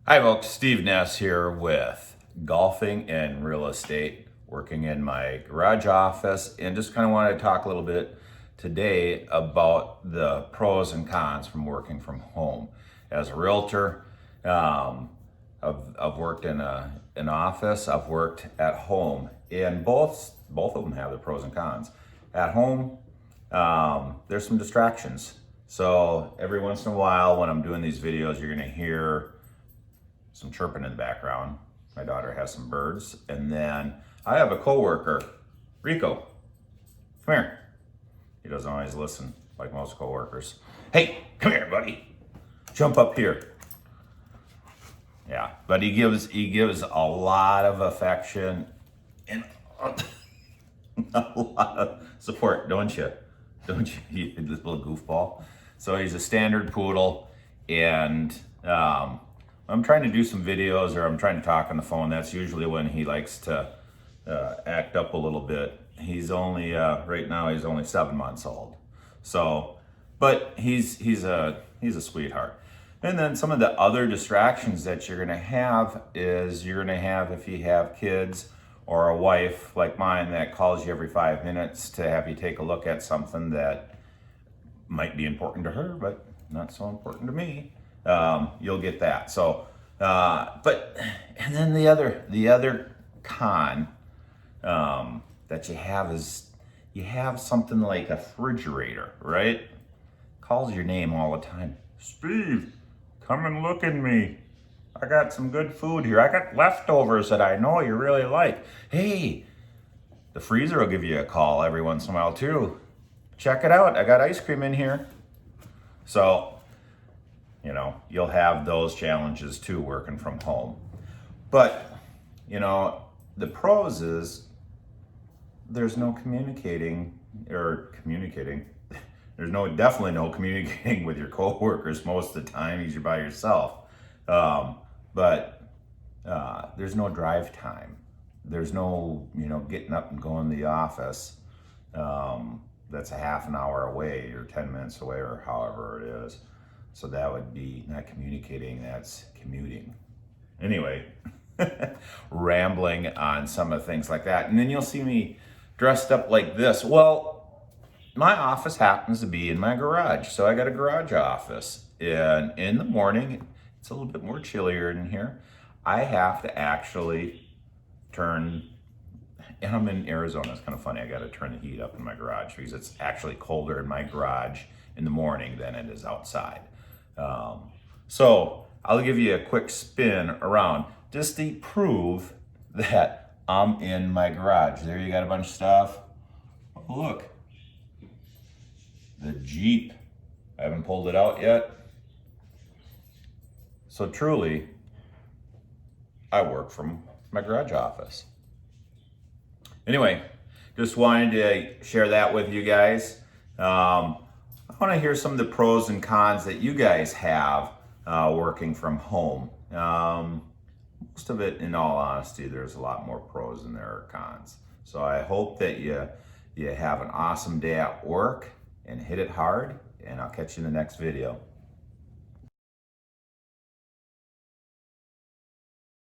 Hi folks, Steve Ness here with Golfing and Real Estate, working in my garage office, and just kind of wanted to talk a little bit today about the pros and cons from working from home. As a realtor, I've worked in an office, I've worked at home, and both of them have the pros and cons. At home, there's some distractions. So every once in a while when I'm doing these videos, you're gonna hear some chirping in the background. My daughter has some birds. And then I have a coworker, Rico. Come here. He doesn't always listen like most coworkers. Hey, come here, buddy. Jump up here. Yeah, but he gives a lot of affection and a lot of support, don't you? Don't you? You this little goofball. So he's a standard poodle, and I'm trying to do some videos or I'm trying to talk on the phone. That's usually when he likes to act up a little bit. He's only, right now he's only 7 months old. So, but he's a sweetheart. And then some of the other distractions that you're gonna have is if you have kids or a wife like mine that calls you every 5 minutes to have you take a look at something that might be important to her, but not so important to me. You'll get that. So, and then the other con that you have is you have something like a refrigerator, right? Calls your name all the time. Steve, come and look at me. I got some good food here. I got leftovers that I know you really like. Hey, the freezer will give you a call every once in a while too. Check it out. I got ice cream in here. So, you know, you'll have those challenges too working from home. But, you know, the pros is there's no communicating. There's definitely no communicating with your coworkers most of the time because you're by yourself. But there's no drive time. There's no, getting up and going to the office. That's a half an hour away or 10 minutes away or however it is. So that would be not communicating, that's commuting. Anyway, rambling on some of the things like that. And then you'll see me dressed up like this. Well, my office happens to be in my garage. So I got a garage office. And in the morning, it's a little bit more chillier in here. I have to actually turn, and I'm in Arizona, it's kind of funny, I got to turn the heat up in my garage because it's actually colder in my garage in the morning than it is outside. So I'll give you a quick spin around just to prove that I'm in my garage. There you got a bunch of stuff. Oh, look, the Jeep. I haven't pulled it out yet. So truly, I work from my garage office. Anyway, just wanted to share that with you guys. I want to hear some of the pros and cons that you guys have working from home. Most of it, in all honesty, there's a lot more pros than there are cons. So I hope that you have an awesome day at work and hit it hard, and I'll catch you in the next video.